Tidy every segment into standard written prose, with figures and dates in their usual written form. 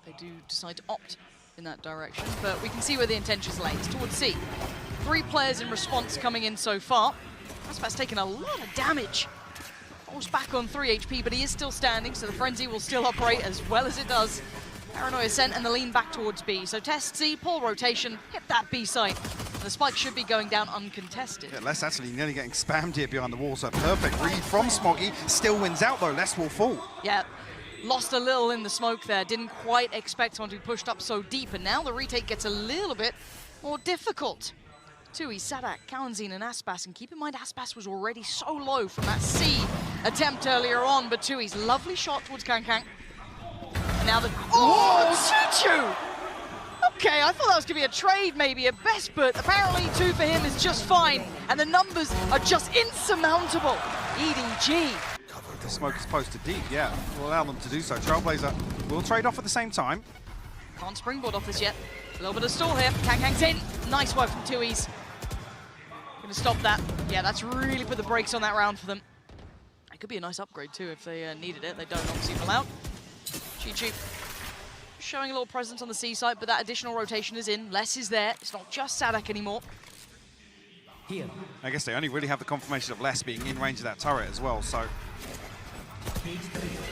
they do decide to opt in that direction, but we can see where the intentions lay. It's towards C. 3 players in response coming in so far. Aspa's taken a lot of damage. Almost back on 3 HP, but he is still standing, so the Frenzy will still operate as well as it does. Paranoia sent and the lean back towards B. So test C, pull rotation, hit that B site. And the spike should be going down uncontested. Yeah, Les actually nearly getting spammed here behind the wall, so perfect read from Smoggy. Still wins out though, Les will fall. Yeah, lost a little in the smoke there. Didn't quite expect someone to be pushed up so deep, and now the retake gets a little bit more difficult. Tui, Sadak, Kalanzine, and Aspas, and keep in mind Aspas was already so low from that C attempt earlier on, but Tui's lovely shot towards Kankang. And now the... Oh, Chichu! Okay, I thought that was going to be a trade maybe at best, but apparently 2 for him is just fine, and the numbers are just insurmountable. EDG. The smoke is posted deep, yeah. We'll allow them to do so. Trailblazer will trade off at the same time. Can't springboard off this yet. A little bit of stall here. Kankang's in. Nice work from Tui's. Gonna stop that. Yeah, that's really put the brakes on that round for them. It could be a nice upgrade too if they needed it. They don't obviously pull out. Chi-Chi showing a little presence on the C side, but that additional rotation is in. Les is there. It's not just Sadak anymore. Here. I guess they only really have the confirmation of Les being in range of that turret as well, so...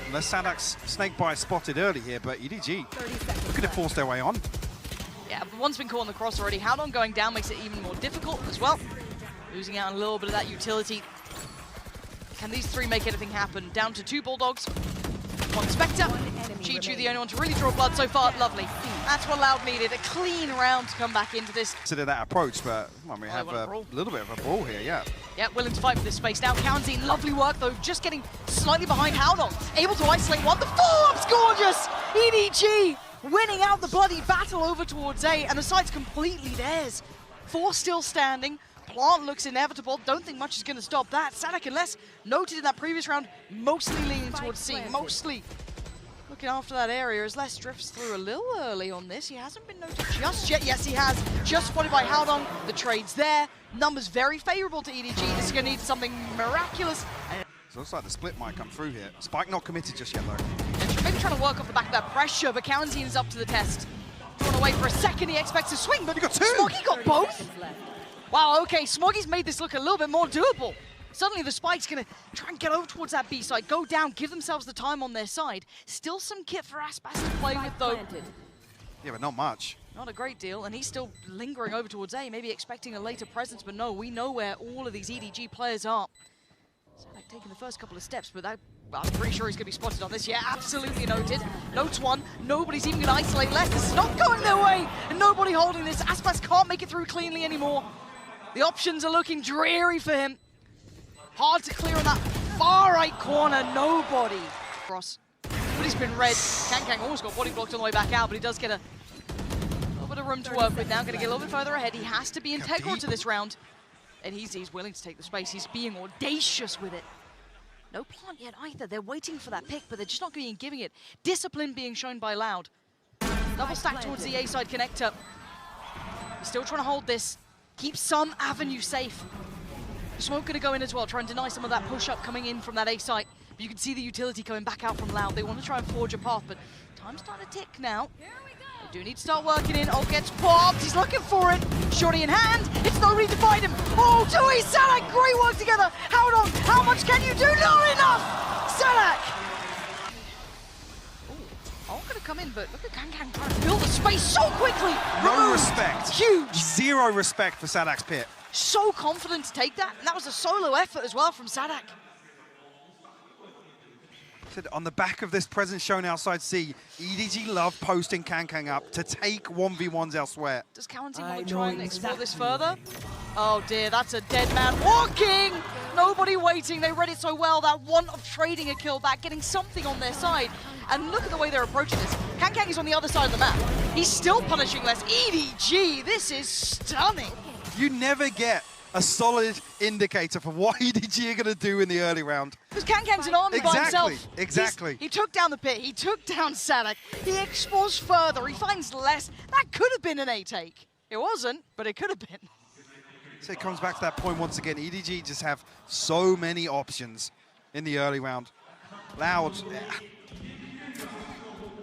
Unless Sadak's snake bite spotted early here, but EDG could have forced their way on. Yeah, but one's been caught on the cross already. Howdong going down makes it even more difficult as well. Losing out on a little bit of that utility. Can these 3 make anything happen? Down to 2 Bulldogs, 1 Spectre. Chi-Chu the only one to really draw blood so far. Lovely. That's what Loud needed. A clean round to come back into this. Consider that approach, but well, we have a little bit of a brawl here, yeah. Yeah, willing to fight for this space now. Kalanzine, lovely work though, just getting slightly behind Howdong. Able to isolate one. The follow-up's gorgeous! EDG winning out the bloody battle over towards A, and the site's completely theirs. 4 still standing. Plant looks inevitable. Don't think much is going to stop that. Sadak and Les, noted in that previous round, mostly leaning towards C. Mostly looking after that area as Les drifts through a little early on this. He hasn't been noted just yet. Yes, he has. Just spotted by Howdong. The trade's there. Numbers very favorable to EDG. This is going to need something miraculous. So it looks like the split might come through here. Spike not committed just yet, though. Maybe trying to work off the back of that pressure, but Kalanzine is up to the test. Drawn away for a second. He expects a swing, but you got 2. Smoggy got both. Wow, okay, Smoggy's made this look a little bit more doable. Suddenly the Spike's gonna try and get over towards that B side, go down, give themselves the time on their side. Still some kit for Aspas to play with though. Yeah, but not much. Not a great deal, and he's still lingering over towards A, maybe expecting a later presence, but no, we know where all of these EDG players are. Sadak taking the first couple of steps, but that, well, I'm pretty sure he's gonna be spotted on this. Yeah, absolutely noted. Notes 1, nobody's even gonna isolate Les. This is not going their way, and nobody holding this. Aspas can't make it through cleanly anymore. The options are looking dreary for him. Hard to clear on that far right corner, nobody. Cross, but he's been red. Kankang almost got body blocked on the way back out, but he does get a little bit of room to work with now. Gonna get a little bit further ahead. He has to be integral to this round. And he's willing to take the space. He's being audacious with it. No plant yet either. They're waiting for that pick, but they're just not going to be giving it. Discipline being shown by Loud. Double stack towards the A side connector. He's still trying to hold this. Keep some avenue safe. Smoke going to go in as well, try and deny some of that push-up coming in from that A site. But you can see the utility coming back out from Loud. They want to try and forge a path, but time's starting to tick now. They do need to start working in. Oh, gets popped. He's looking for it. Shorty in hand. It's nobody to fight him. Oh, Tui, Sadak, great work together. Howdong, how much can you do? Not enough! Sadak! Oh, going to come in, but look at Kankang trying to fill the space so quickly. No respect. Huge. 0 respect for Sadak's pit. So confident to take that, and that was a solo effort as well from Sadak. On the back of this presence shown outside C, EDG love posting Kankang up to take 1v1s elsewhere. Does Kalanzine want to try and explore this further? Oh dear, that's a dead man walking! Nobody waiting, they read it so well, that want of trading a kill back, getting something on their side. And look at the way they're approaching this. Kankang is on the other side of the map. He's still punishing less. EDG, this is stunning. You never get a solid indicator for what EDG are going to do in the early round. Because Kankang's an army by himself. Exactly. He took down the pit, he took down Sadak, he explores further, he finds less. That could have been an A take. It wasn't, but it could have been. So it comes back to that point once again. EDG just have so many options in the early round. Loud.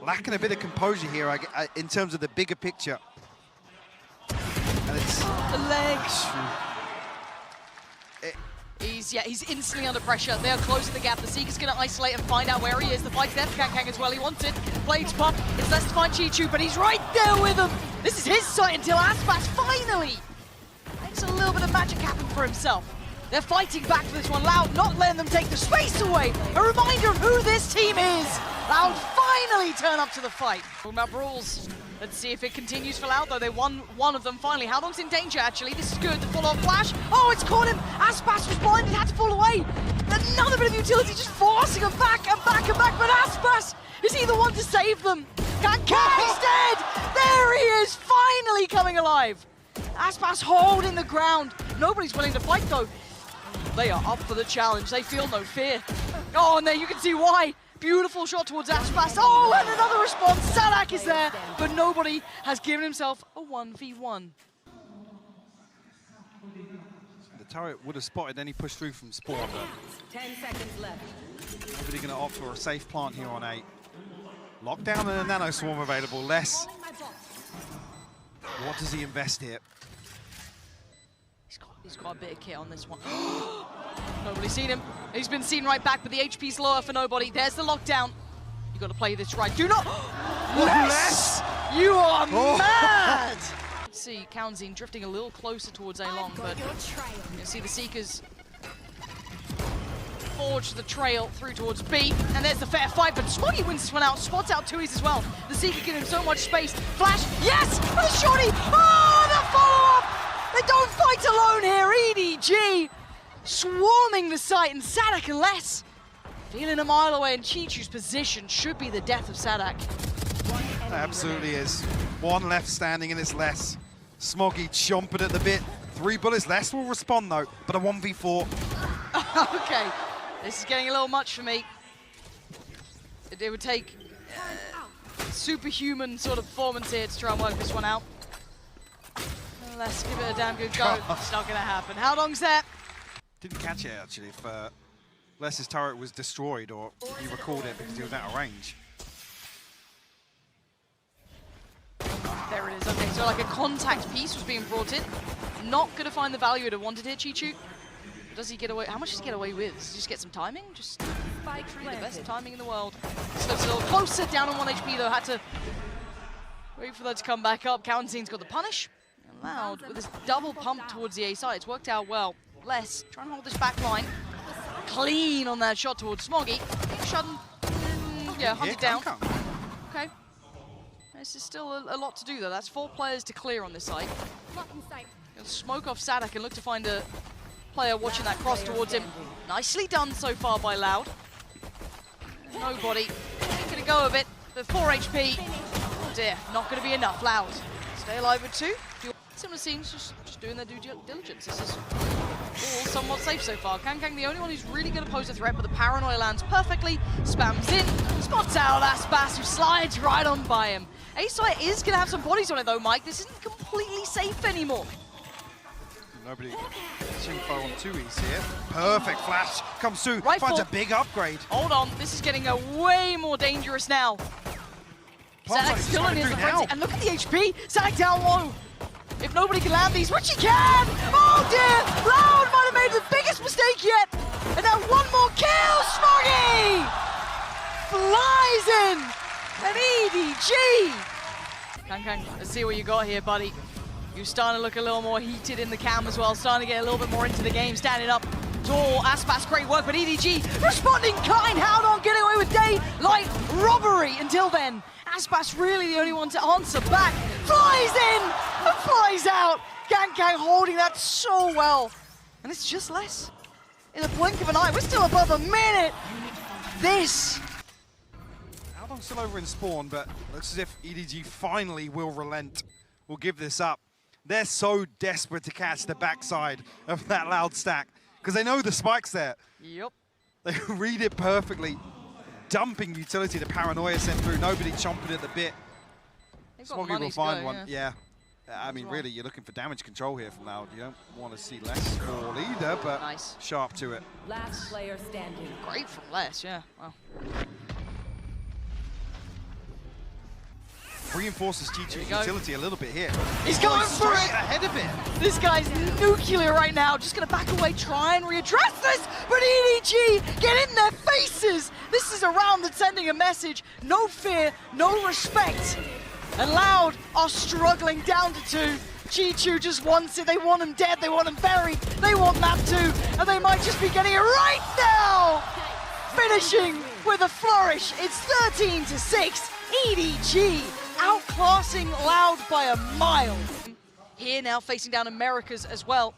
lacking a bit of composure here in terms of the bigger picture. And it's... The legs. He's instantly under pressure. They are closing the gap. The Seeker's going to isolate and find out where he is. The fight's there for Kang as well. He wants it. Blades pop. It's less to find Chi-Chu, but he's right there with him. This is his sight until Aspas finally makes a little bit of magic happen for himself. They're fighting back for this one. Loud not letting them take the space away. A reminder of who this team is. Loud finally turn up to the fight. Talking about brawls. Let's see if it continues for Loud, though. They won one of them finally. Howlong's in danger, actually. This is good. The follow-up flash. Oh, it's caught him. Aspas was blinded, had to fall away. Another bit of utility, just forcing him back and back and back. But Aspas, is he the one to save them? Kang is dead. There he is, finally coming alive. Aspas holding the ground. Nobody's willing to fight, though. They are up for the challenge. They feel no fear. Oh, and there you can see why. Beautiful shot towards Aspas. Oh, and another response. Sadak is there, but nobody has given himself a 1v1. The turret would have spotted any push through from spawn. 10 seconds left. Nobody going to opt for a safe plant here on 8. Lockdown and a nano swarm available. Less. What does he invest here? He's got a bit of kit on this one. Nobody's seen him. He's been seen right back, but the HP's lower for nobody. There's the lockdown. You got to play this right. Do not. Less! You are mad! Let's see, Kaunzine drifting a little closer towards A-Long, but you see the Seekers forge the trail through towards B, and there's the fair fight, but Smoggy wins this one out, spots out Tui's as well. The Seeker giving him so much space. Flash, yes! With a shorty! Oh, the follow-up! They don't fight alone here, EDG swarming the site, and Sadak and Less feeling a mile away, and Chi-Chu's position should be the death of Sadak. It absolutely is. One left standing and it's Less. Smoggy chomping at the bit. 3 bullets. Less will respond though, but a 1v4. Okay, this is getting a little much for me. It would take superhuman sort of performance here to try and work this one out. Let's give it a damn good go. It's not gonna happen. How long's that? Didn't catch it actually if Less's turret was destroyed or he recalled it because he was out of range. There it is. Okay, so like a contact piece was being brought in. Not gonna find the value it had wanted here, Chi-Chu. Does he get away? How much does he get away with? Does he just get some timing? Just really the best timing in the world. Slips a little closer, down on 1 HP though. Had to wait for that to come back up. Kaunzine's got the punish. And Loud with his double pump towards the A side. It's worked out well. Less trying to hold this back line. Clean on that shot towards Smoggy. Shutting, yeah, hunted down. Okay. This is still a lot to do though. That's 4 players to clear on this side. He'll smoke off Sadak and look to find a player watching that cross towards him. Nicely done so far by Loud. Nobody gonna go a bit, but 4 HP. Oh dear, not gonna be enough. Loud. Stay alive with 2. Similar scenes, just doing their due diligence. This is all somewhat safe so far. Kang the only one who's really going to pose a threat, but the paranoia lands perfectly, spams in, spots out Aspas, who slides right on by him. A-Side is going to have some bodies on it though, Mike. This isn't completely safe anymore. Nobody info on 2E's here. Perfect flash comes through, Rifle. finds a big upgrade. Hold on, this is getting way more dangerous now. Sadak still in his frenzy, and look at the HP. Sadak down low. If nobody can land these, which he can! Oh dear! Loud might have made the biggest mistake yet! And now one more kill! Smoggy! Flies in! An EDG! Kang, let's see what you got here, buddy. You're starting to look a little more heated in the cam as well, starting to get a little bit more into the game, standing up tall. Aspas, great work, but EDG responding kind, Howdon getting away with daylight robbery until then. Aspas really the only one to answer back. Flies in and flies out. Kang holding that so well. And it's just Less. In a blink of an eye, we're still above a minute. This. Howdon's still over in spawn, but looks as if EDG finally will relent. Will give this up. They're so desperate to catch the backside of that Loud stack because they know the spike's there. Yep. They read it perfectly. Dumping utility to paranoia sent through. Nobody chomping at the bit. Smoggy will find one. Yeah. I mean, really, you're looking for damage control here from Loud. You don't want to see Less fall either, but nice. Sharp to it. Last player standing. Great from Less, yeah. Wow. reinforces Chichu's utility a little bit here. He's going for it! Ahead of it. This guy's nuclear right now. Just gonna back away, try and readdress this, but EDG get in their faces. This is a round that's sending a message. No fear, no respect. And Loud are struggling down to 2. Chichu just wants it. They want him dead, they want him buried, they want map 2, and they might just be getting it right now! Finishing with a flourish. It's 13-6. EDG outclassing Loud by a mile. Here now facing down Americas as well.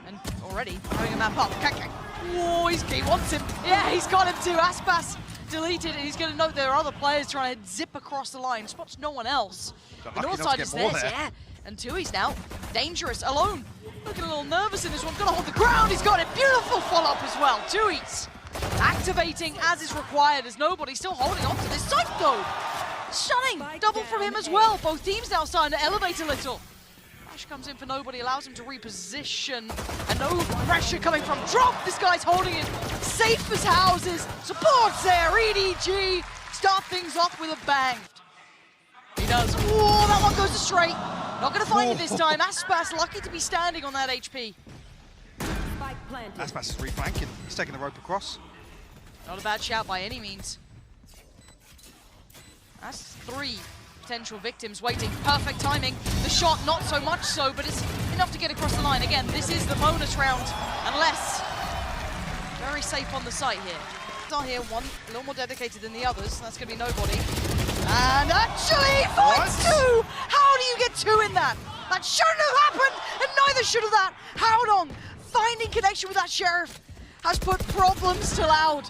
And already having a map up. Whoa, he wants him. Yeah, he's got him too. Aspas deleted, and he's going to note there are other players trying to zip across the line. Spots no one else. The north side is theirs, yeah. And Tui's now dangerous, alone. Looking a little nervous in this one. Gonna hold the ground. He's got it. Beautiful follow-up as well. Tui's activating as is required, as nobody still holding on to this site though. Stunning double from him as well. Both teams now starting to elevate a little. Flash comes in for nobody, allows him to reposition, and no pressure coming from drop. This guy's holding it safe as houses. Supports there. EDG start things off with a bang. He does. Whoa, that one goes astray. Not gonna find it this time. Aspas lucky to be standing on that HP. Aspas is reflanking. He's taking the rope across. Not a bad shout by any means. That's 3 potential victims waiting. Perfect timing. The shot, not so much so, but it's enough to get across the line. Again, this is the bonus round, unless very safe on the site here. Not here, one a little more dedicated than the others. That's gonna be nobody. And actually, finds 2! How do you get 2 in that? That shouldn't have happened, and neither should have that. Howdong finding connection with that Sheriff has put problems to Loud.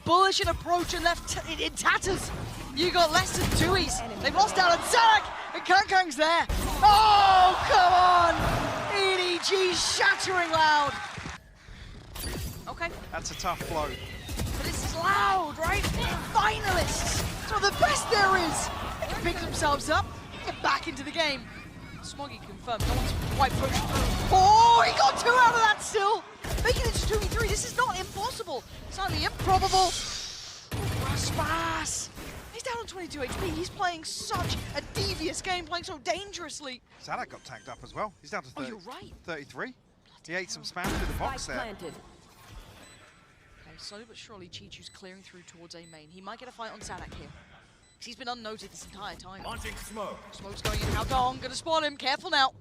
Bullish in approach and left in tatters. You got less than 2's. They've lost out on Sadak, and Kankang's there. Oh, come on! EDG shattering Loud. Okay. That's a tough blow. But this is Loud, right? Finalists. Some of the best there is. They can pick themselves up, get back into the game. Smoggy confirmed, no one's quite pushed through. Oh, he got 2 out of that still! Making it to 2v3, this is not impossible. Slightly improbable. Raspas. He's down on 22 HP, he's playing such a devious game, playing so dangerously. Sadak got tagged up as well. He's down to 30, you're right. 33. He ate some spam through the box there. Okay, slowly but surely Chichu's clearing through towards A main. He might get a fight on Sadak here. He's been unnoted this entire time. Launching smoke. Smoke's going in. Howdong gonna spawn him. Careful now.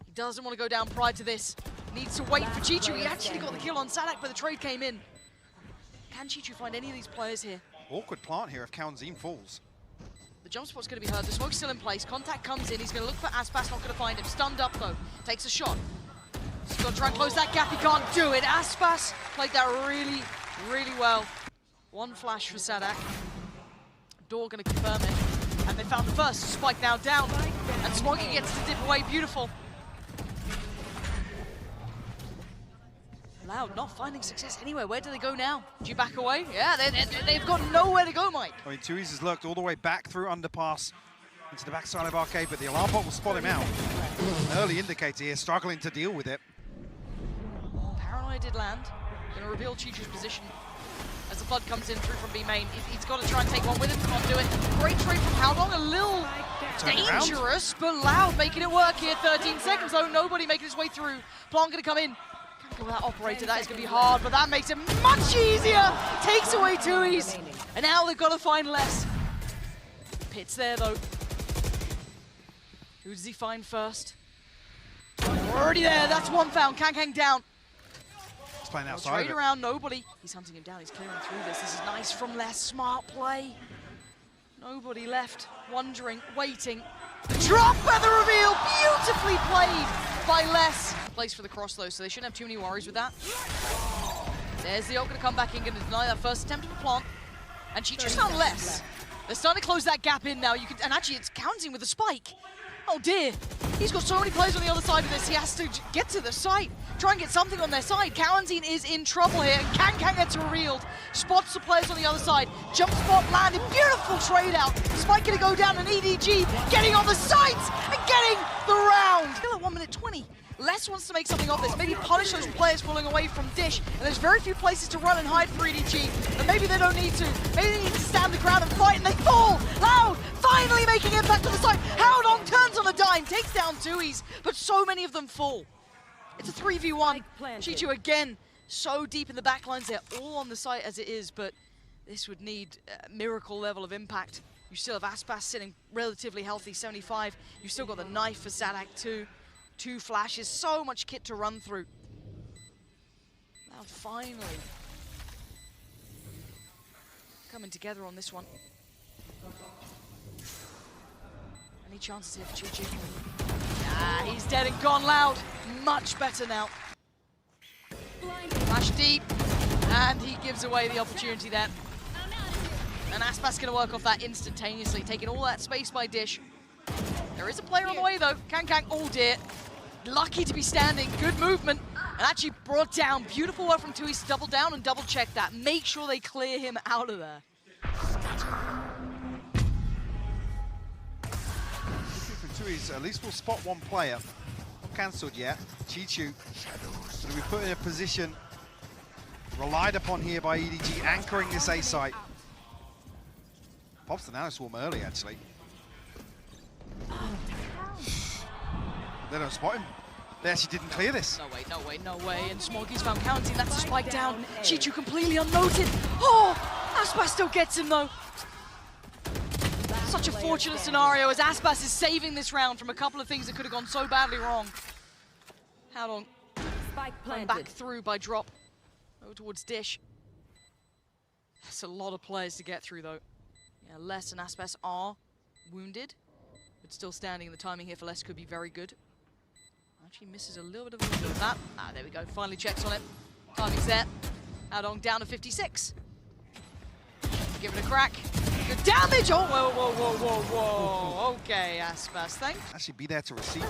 He doesn't want to go down prior to this. Needs to wait for Chichu. He actually got the kill on Sadak, but the trade came in. Can Chichu find any of these players here? Awkward plant here if Kaunzin falls. The jump spot's going to be heard. The smoke's still in place. Contact comes in. He's going to look for Aspas. Not going to find him. Stunned up though. Takes a shot. He's got to try and close that gap. He can't do it. Aspas played that really, really well. One flash for Sadak. Door going to confirm it, and they found the first. Spike now down, and Smoggy gets to dip away. Beautiful. Loud not finding success anywhere. Where do they go now? Do you back away? Yeah, they've got nowhere to go, Mike. I mean, Tui's has lurked all the way back through underpass into the backside of Arcade, but the alarm bot will spot him out. An early indicator here, struggling to deal with it. Paranoia did land. Going to reveal Chichu's position as the flood comes in through from B main. He's got to try and take one with him, can't do it. Great trade from Howdong, a little dangerous, but Loud making it work here. 13 seconds though, nobody making his way through. Plant gonna come in. Can't go with that operator, that is gonna be hard, but that makes it much easier. Takes away Tui's, and now they've got to find less. Pit's there though. Who does he find first? Already there, that's one found. Kankang down. Playing outside trade around, nobody. He's hunting him down, he's clearing through this. This is nice from Les, smart play. Nobody left, wondering, waiting. The drop and the reveal, beautifully played by Les. Place for the cross though, so they shouldn't have too many worries with that. There's the ult gonna come back in, gonna deny that first attempt of the plant. And Chichu's found Les. They're starting to close that gap in now. And actually it's counting with a spike. Oh dear, he's got so many players on the other side of this, he has to get to the site, try and get something on their side. Kaunzin is in trouble here, and Kankang gets revealed. Spots the players on the other side. Jump spot landed, beautiful trade out. Spike gonna go down, and EDG getting on the sides and getting the round. Still at 1 minute 20. Les wants to make something of this, maybe punish those players pulling away from Dish, and there's very few places to run and hide for EDG, but maybe they don't need to. Maybe they need to stand the ground and fight, and they fall. Loud finally making down Tui's, but so many of them fall. It's a 3v1. Chichu again, so deep in the backlines. They're all on the site as it is, but this would need a miracle level of impact. You still have Aspas sitting relatively healthy, 75. You've still got the knife for Sadak too. 2 flashes, so much kit to run through. Now finally coming together on this one. Any chances here for Chichu? Ah, he's dead and gone. Loud. Much better now. Flash deep, and he gives away the opportunity there. And Aspas gonna work off that instantaneously, taking all that space by Dish. There is a player on the way though. Kankang, oh dear. Lucky to be standing, good movement, and actually brought down. Beautiful work from Tui's to double down and double check that. Make sure they clear him out of there. At least we'll spot one player. Not cancelled yet. Chichu going to be put in a position relied upon here by EDG, anchoring this A site. Pops the nano swarm early, actually. They don't spot him. They actually didn't clear this. No way, no way, no way. And Smoggy's found counting. That's a spike down. Chichu completely unnoted. Oh, Aspas still gets him though. Such a fortunate scenario as Aspas is saving this round from a couple of things that could have gone so badly wrong. How long? Going back through by drop. Over towards Dish. That's a lot of players to get through though. Yeah, Les and Aspas are wounded, but still standing. The timing here for Les could be very good. Actually misses a little bit of a window of that. Ah, there we go. Finally checks on it. Timing's there. How long? Down to 56. Give it a crack. Good damage! Oh, whoa, whoa, whoa, whoa, whoa. Okay, Aspas, thanks. Actually be there to receive it.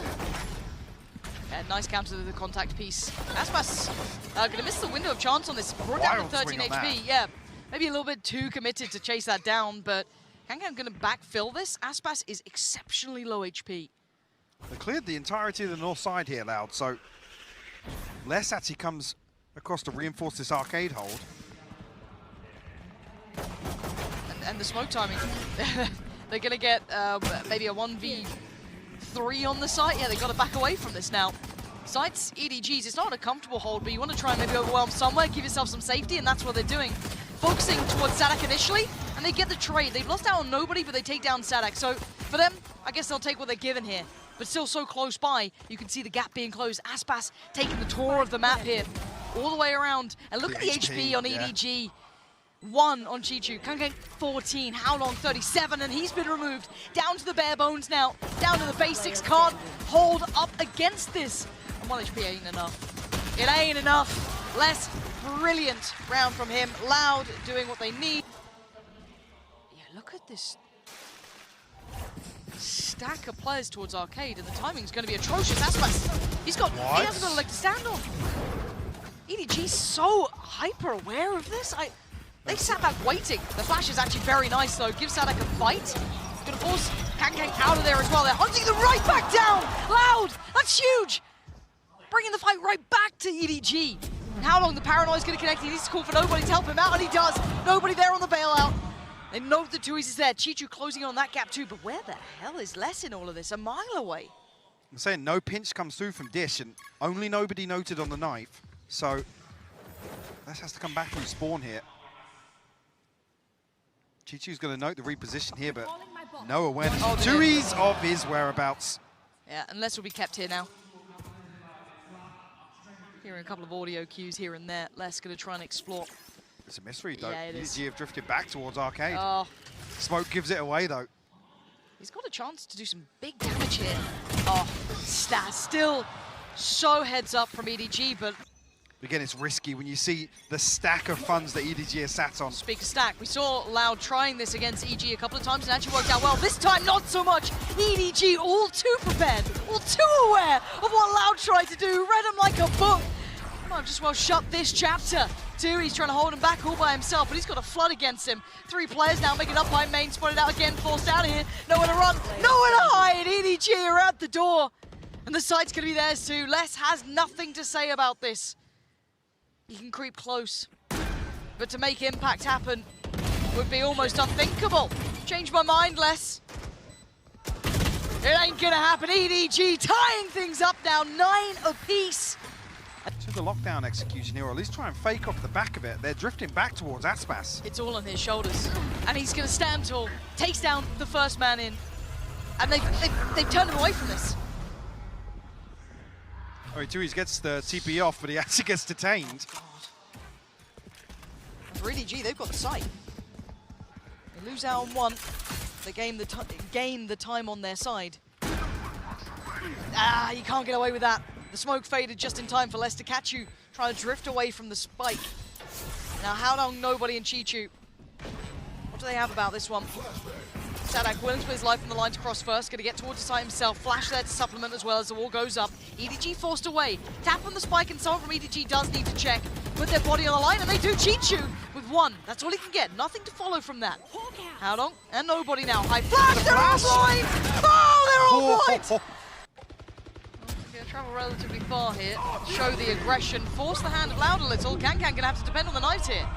Yeah, nice counter to the contact piece. Aspas gonna miss the window of chance on this. Brought down to 13 HP. Yeah, maybe a little bit too committed to chase that down, but Kankan gonna backfill this. Aspas is exceptionally low HP. They cleared the entirety of the north side here, Loud, so Les actually comes across to reinforce this arcade hold. And the smoke timing. They're gonna get maybe a 1v3 on the site. Yeah, they gotta back away from this now. Sites, EDGs, it's not a comfortable hold, but you want to try and maybe overwhelm somewhere, give yourself some safety, and that's what they're doing. Focusing towards Sadak initially, and they get the trade. They've lost out on nobody, but they take down Sadak. So for them, I guess they'll take what they're given here. But still so close by, you can see the gap being closed. Aspas taking the tour of the map here, all the way around. And look at the HP on EDG. Yeah. 1 on Chichu, Kankan 14, how long? 37, and he's been removed. Down to the bare bones now, down to the basics, can't hold up against this. And 1 HP ain't enough. It ain't enough. Les, brilliant round from him. Loud doing what they need. Yeah, look at this stack of players towards Arcade, and the timing's going to be atrocious. Aspas, he hasn't got a leg to stand on. EDG's so hyper aware of this. They sat back waiting. The flash is actually very nice though. Gives Sadak a fight. Gonna force Kankan out of there as well. They're hunting them right back down. Loud, that's huge. Bringing the fight right back to EDG. And how long the Paranoia's gonna connect? He needs to call for nobody to help him out, and he does. Nobody there on the bailout. They know the Tui's is there. Chichu closing on that gap too, but where the hell is Les in all of this? A mile away. I'm saying no pinch comes through from Dish, and only nobody noted on the knife. So Les has to come back through spawn here. Chichu's going to note the reposition here, but no awareness. Tui's of his whereabouts. Yeah, and Les will be kept here now. Hearing a couple of audio cues here and there. Les going to try and explore. It's a misread, though. Yeah, it is. EDG have drifted back towards Arcade. Oh. Smoke gives it away, though. He's got a chance to do some big damage here. Oh, still so heads up from EDG, but... Again, it's risky when you see the stack of funds that EDG has sat on. Speak of stack, we saw Loud trying this against EG a couple of times and actually worked out well. This time, not so much. EDG all too prepared, all too aware of what Loud tried to do. Read him like a book. Might have just well shut this chapter. He's trying to hold him back all by himself, but he's got a flood against him. 3 players now making up by main, spotted out again, forced out of here. Nowhere to run, nowhere to hide. EDG are at the door. And the site's going to be theirs too. Les has nothing to say about this. He can creep close, but to make impact happen would be almost unthinkable. Change my mind, Les. It ain't gonna happen. EDG tying things up now, 9 apiece. To the lockdown execution here, or at least try and fake off the back of it. They're drifting back towards Aspas. It's all on his shoulders. And he's gonna stand tall, takes down the first man in. And they've turned him away from this. Oh, he gets the TP off, but he actually gets detained. For EDG, they've got the sight. They lose out on one. They gain the time on their side. Ah, you can't get away with that. The smoke faded just in time for Les to catch you, trying to drift away from the spike. Now, how long nobody in Chichu? What do they have about this one? Sadak willing to put his life on the line to cross first, going to get towards the site himself. Flash there to supplement as well as the wall goes up. EDG forced away. Tap on the spike, and someone from EDG does need to check. Put their body on the line, and they do Chichu with one. That's all he can get. Nothing to follow from that. How long? And nobody now. High flash! They're all blind! Oh, they're all blind! Travel relatively far here, show the aggression, force the hand of Loud a little. Kankan gonna have to depend on the knife here.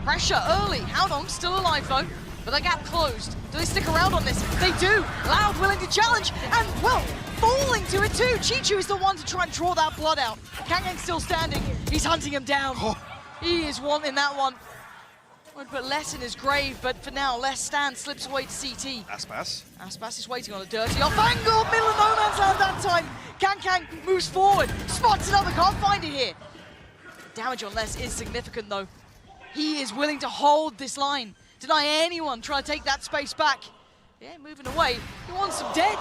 Pressure early, Howdong still alive though, but the gap closed. Do they stick around on this? They do! Loud willing to challenge, and well, falling to it too. Chichu is the one to try and draw that blood out. Kankan still standing, he's hunting him down. He is wanting that one. Would put Les in his grave, but for now, Les stands, slips away to CT. Aspas is waiting on a dirty off angle, middle of no man's land that time. Kankan moves forward, spots another, can't find it here. Damage on Les is significant though. He is willing to hold this line, deny anyone trying to take that space back. Yeah, moving away, he wants him dead.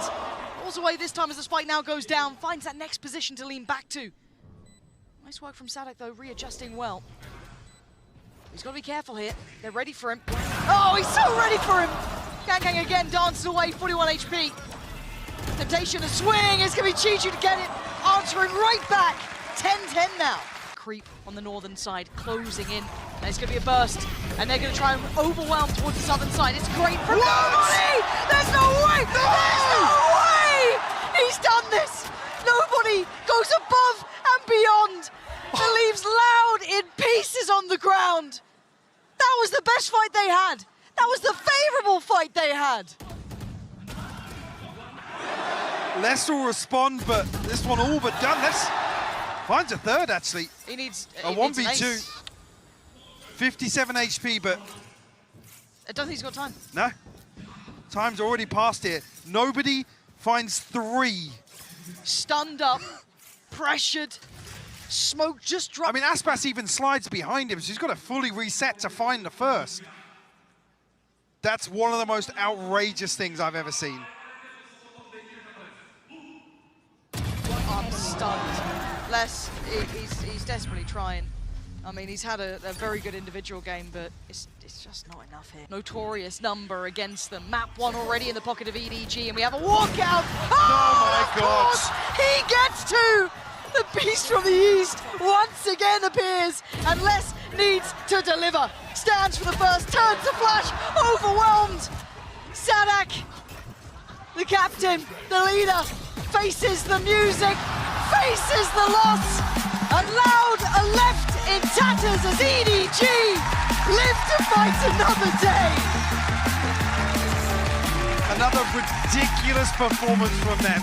Falls away this time as the spike now goes down, finds that next position to lean back to. Nice work from Sadak though, readjusting well. He's got to be careful here. They're ready for him. Oh, he's so ready for him! Kankan again dances away, 41 HP. Temptation to swing, it's going to be Chichu to get it. Answering right back. 10-10 now. Creep on the northern side, closing in. And it's going to be a burst. And they're going to try and overwhelm towards the southern side. It's great from nobody! There's no way! No! There's no way! He's done this! Nobody goes above and beyond. That leaves Loud in pieces on the ground. That was the best fight they had. That was the favorable fight they had. Les will respond, but this one all but done. Les finds a third, actually. He needs a 1v2. 57 HP, but... I don't think he's got time. No. Time's already passed here. Nobody finds 3. Stunned up, pressured. Smoke just dropped. I mean, Aspas even slides behind him, so he's got to fully reset to find the first. That's one of the most outrageous things I've ever seen. I'm stunned. Les, he's desperately trying. I mean, he's had a very good individual game, but it's just not enough here. Notorious number against them. Map 1 already in the pocket of EDG, and we have a walkout. Oh my God! He gets 2! The beast from the east once again appears, and Les needs to deliver. Stands for the first, turns to flash, overwhelmed. Sadak, the captain, the leader, faces the music, faces the loss, and Loud are left in tatters as EDG live to fight another day. Another ridiculous performance from them.